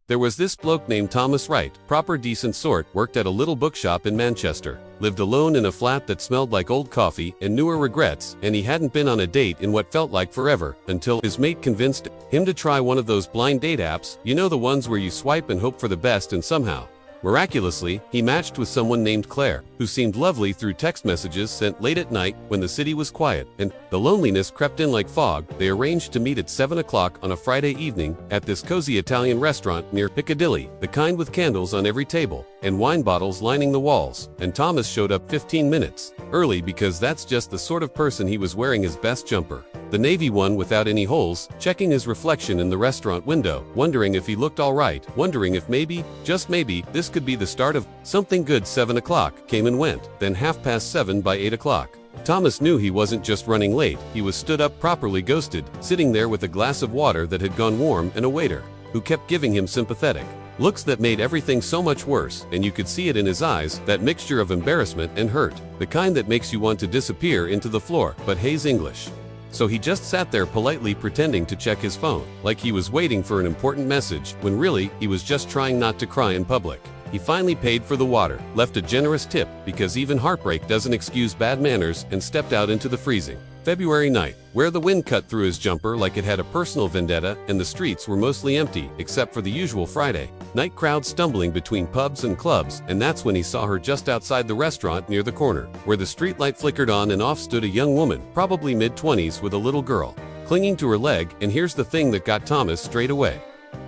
There was this bloke named Thomas Wright, proper decent sort, worked at a little bookshop in Manchester, lived alone in a flat that smelled like old coffee and newer regrets, and he hadn't been on a date in what felt like forever, until his mate convinced him to try one of those blind date apps, you know, the ones where you swipe and hope for the best, and somehow, miraculously, he matched with someone named Claire, who seemed lovely through text messages sent late at night when the city was quiet and the loneliness crept in like fog. They arranged to meet at 7 o'clock on a Friday evening at this cozy Italian restaurant near Piccadilly, the kind with candles on every table and wine bottles lining the walls. And Thomas showed up 15 minutes early because that's just the sort of person he was, wearing his best jumper, the navy one without any holes, checking his reflection in the restaurant window, wondering if he looked all right, wondering if maybe, just maybe, this could be the start of something good. 7 o'clock came and went, then 7:30 by 8 o'clock. Thomas knew he wasn't just running late, he was stood up, properly ghosted, sitting there with a glass of water that had gone warm and a waiter who kept giving him sympathetic looks that made everything so much worse, and you could see it in his eyes, that mixture of embarrassment and hurt, the kind that makes you want to disappear into the floor. But Hayes English. So he just sat there politely pretending to check his phone, like he was waiting for an important message, when really, he was just trying not to cry in public. He finally paid for the water, left a generous tip, because even heartbreak doesn't excuse bad manners, and stepped out into the freezing February night, where the wind cut through his jumper like it had a personal vendetta, and the streets were mostly empty, except for the usual Friday night crowd stumbling between pubs and clubs. And that's when he saw her just outside the restaurant near the corner, where the streetlight flickered on and off stood a young woman, probably mid-20s, with a little girl clinging to her leg. And here's the thing that got Thomas straight away.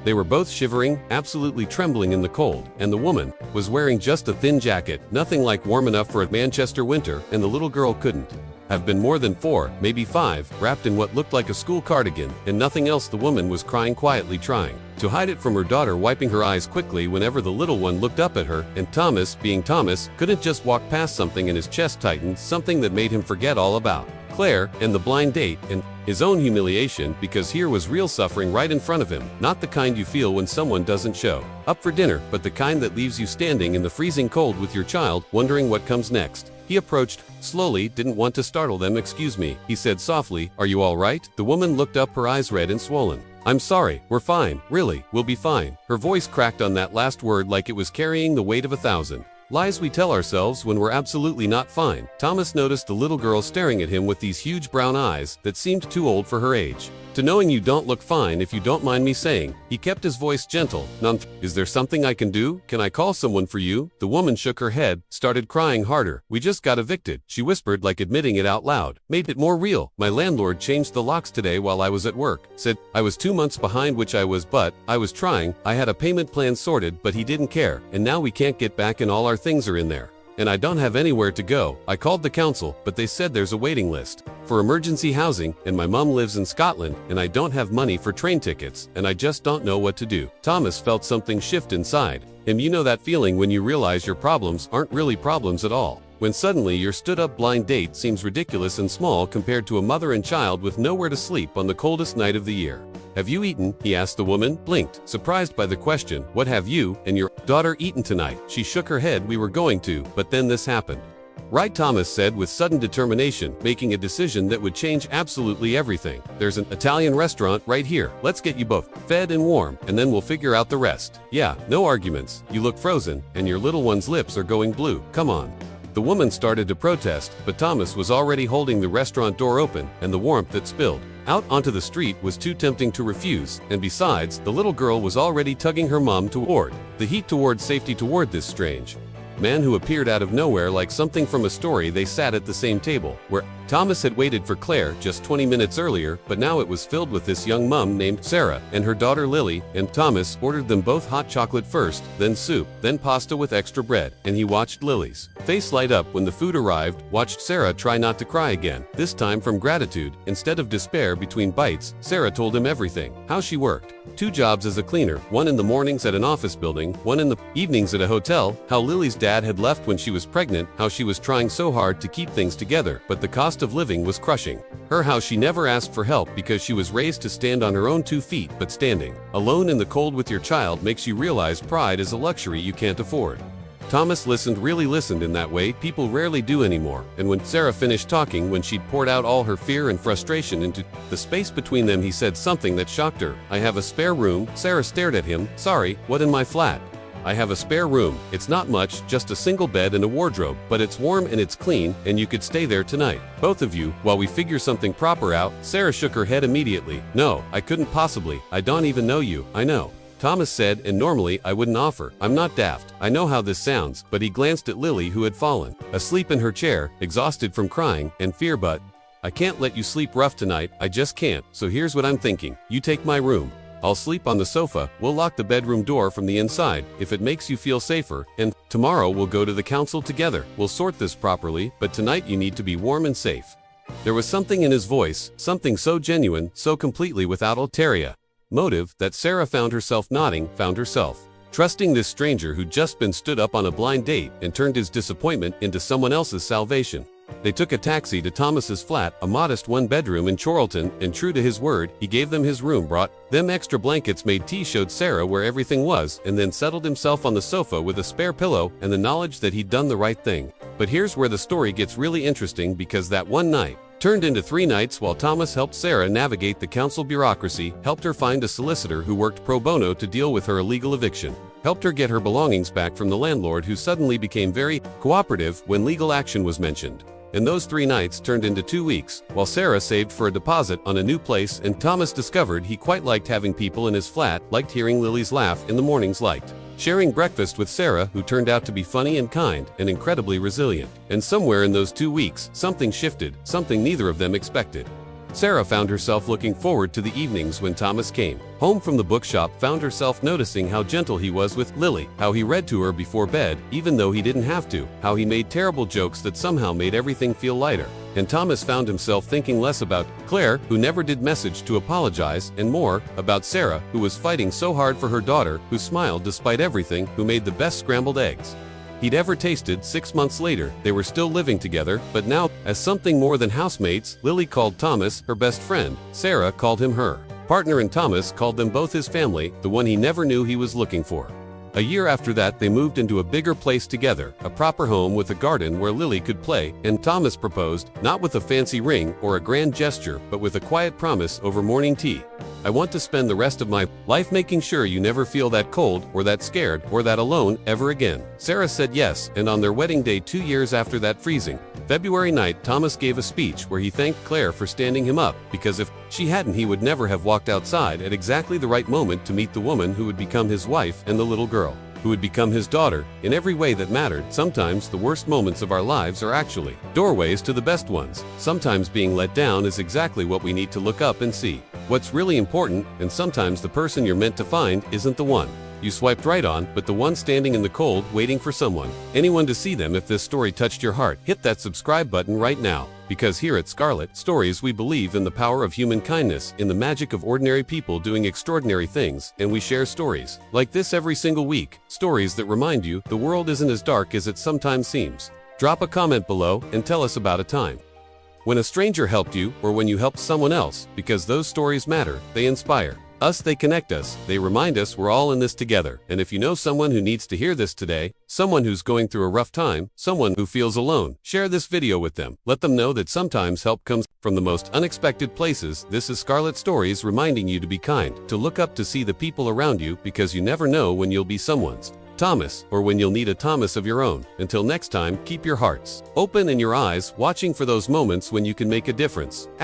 They were both shivering, absolutely trembling in the cold, and the woman was wearing just a thin jacket, nothing like warm enough for a Manchester winter, and the little girl couldn't have been more than 4, maybe 5, wrapped in what looked like a school cardigan, and nothing else. The woman was crying quietly, trying to hide it from her daughter, wiping her eyes quickly whenever the little one looked up at her. And Thomas, being Thomas, couldn't just walk past something, and his chest tightened, something that made him forget all about Claire and the blind date and his own humiliation, because here was real suffering right in front of him, not the kind you feel when someone doesn't show up for dinner, but the kind that leaves you standing in the freezing cold with your child, wondering what comes next. He approached slowly, didn't want to startle them. "Excuse me," he said softly, "are you all right?" The woman looked up, her eyes red and swollen. "I'm sorry, we're fine, really, we'll be fine." Her voice cracked on that last word like it was carrying the weight of 1,000 lies we tell ourselves when we're absolutely not fine. Thomas noticed the little girl staring at him with these huge brown eyes that seemed too old for her age. "To knowing you don't look fine, if you don't mind me saying," he kept his voice gentle. "Is there something I can do? Can I call someone for you?" The woman shook her head, started crying harder. "We just got evicted," she whispered, like admitting it out loud. "Made it more real. My landlord changed the locks today while I was at work. Said I was 2 months behind, which I was, but I was trying. I had a payment plan sorted, but he didn't care. And now we can't get back, and all our things are in there. And I don't have anywhere to go. I called the council, but they said there's a waiting list for emergency housing, and my mom lives in Scotland, and I don't have money for train tickets, and I just don't know what to do." Thomas felt something shift inside him. You know that feeling when you realize your problems aren't really problems at all. When suddenly your stood-up blind date seems ridiculous and small compared to a mother and child with nowhere to sleep on the coldest night of the year. "Have you eaten?" he asked. The woman blinked, surprised by the question. "What have you and your daughter eaten tonight?" She shook her head. "We were going to, but then this happened." "Right," Thomas said with sudden determination, making a decision that would change absolutely everything. "There's an Italian restaurant right here. Let's get you both fed and warm, and then we'll figure out the rest. Yeah, no arguments. You look frozen, and your little one's lips are going blue. Come on." The woman started to protest, but Thomas was already holding the restaurant door open, and the warmth that spilled out onto the street was too tempting to refuse. And besides, the little girl was already tugging her mom toward the heat, toward safety, toward this strange man who appeared out of nowhere like something from a story. They sat at the same table where Thomas had waited for Claire just 20 minutes earlier, but now it was filled with this young mum named Sarah and her daughter Lily. And Thomas ordered them both hot chocolate first, then soup, then pasta with extra bread. And he watched Lily's face light up when the food arrived, watched Sarah try not to cry again, this time from gratitude instead of despair. Between bites, Sarah told him everything: how she worked 2 jobs as a cleaner, one in the mornings at an office building, one in the evenings at a hotel, how Lily's dad had left when she was pregnant, how she was trying so hard to keep things together, but the cost of living was crushing her, how she never asked for help because she was raised to stand on her own 2 feet, but standing alone in the cold with your child makes you realize pride is a luxury you can't afford. Thomas really listened in that way people rarely do anymore, and when Sarah finished talking, when she'd poured out all her fear and frustration into the space between them, he said something that shocked her. "I have a spare room." Sarah stared at him. "Sorry, what, in my flat?" "I have a spare room. It's not much, just a single bed and a wardrobe, but it's warm and it's clean, and you could stay there tonight. Both of you, while we figure something proper out." Sarah shook her head immediately. "No, I couldn't possibly. I don't even know you." "I know," Thomas said, "and normally I wouldn't offer. I'm not daft. I know how this sounds," but he glanced at Lily, who had fallen asleep in her chair, exhausted from crying and fear. "But I can't let you sleep rough tonight. I just can't. So here's what I'm thinking. You take my room. I'll sleep on the sofa. We'll lock the bedroom door from the inside, if it makes you feel safer, and tomorrow we'll go to the council together. We'll sort this properly, but tonight you need to be warm and safe." There was something in his voice, something so genuine, so completely without ulterior motive, that Sarah found herself trusting this stranger who'd just been stood up on a blind date and turned his disappointment into someone else's salvation. They took a taxi to Thomas's flat, a modest one-bedroom in Chorlton, and true to his word, he gave them his room, brought them extra blankets, made tea, showed Sarah where everything was, and then settled himself on the sofa with a spare pillow and the knowledge that he'd done the right thing. But here's where the story gets really interesting, because that one night turned into 3 nights while Thomas helped Sarah navigate the council bureaucracy, helped her find a solicitor who worked pro bono to deal with her illegal eviction, helped her get her belongings back from the landlord, who suddenly became very cooperative when legal action was mentioned. And those 3 nights turned into 2 weeks, while Sarah saved for a deposit on a new place, and Thomas discovered he quite liked having people in his flat, liked hearing Lily's laugh in the mornings, liked sharing breakfast with Sarah, who turned out to be funny and kind and incredibly resilient. And somewhere in those 2 weeks, something shifted, something neither of them expected. Sarah found herself looking forward to the evenings when Thomas came home from the bookshop, found herself noticing how gentle he was with Lily, how he read to her before bed, even though he didn't have to, how he made terrible jokes that somehow made everything feel lighter. And Thomas found himself thinking less about Claire, who never did message to apologize, and more about Sarah, who was fighting so hard for her daughter, who smiled despite everything, who made the best scrambled eggs he'd ever tasted. 6 months later, they were still living together, but now, as something more than housemates. Lily called Thomas her best friend. Sarah called him her partner, and Thomas called them both his family, the one he never knew he was looking for. A year after that, they moved into a bigger place together, a proper home with a garden where Lily could play, and Thomas proposed, not with a fancy ring or a grand gesture, but with a quiet promise over morning tea. "I want to spend the rest of my life making sure you never feel that cold, or that scared, or that alone, ever again." Sarah said yes, and on their wedding day 2 years after that freezing February night, Thomas gave a speech where he thanked Claire for standing him up, because if she hadn't, he would never have walked outside at exactly the right moment to meet the woman who would become his wife, and the little girl who would become his daughter, in every way that mattered. Sometimes the worst moments of our lives are actually doorways to the best ones. Sometimes being let down is exactly what we need to look up and see what's really important, and sometimes the person you're meant to find isn't the one you swiped right on, but the one standing in the cold waiting for anyone to see them. If this story touched your heart, hit that subscribe button right now, because here at Scarlet Stories we believe in the power of human kindness, in the magic of ordinary people doing extraordinary things, and we share stories like this every single week, stories that remind you the world isn't as dark as it sometimes seems. Drop a comment below and tell us about a time when a stranger helped you, or when you helped someone else, because those stories matter. They inspire us, they connect us, they remind us we're all in this together. And if you know someone who needs to hear this today, someone who's going through a rough time, someone who feels alone, share this video with them. Let them know that sometimes help comes from the most unexpected places. This is Scarlet Stories, reminding you to be kind, to look up, to see the people around you, because you never know when you'll be someone's Thomas, or when you'll need a Thomas of your own. Until next time, keep your hearts open and your eyes watching for those moments when you can make a difference. **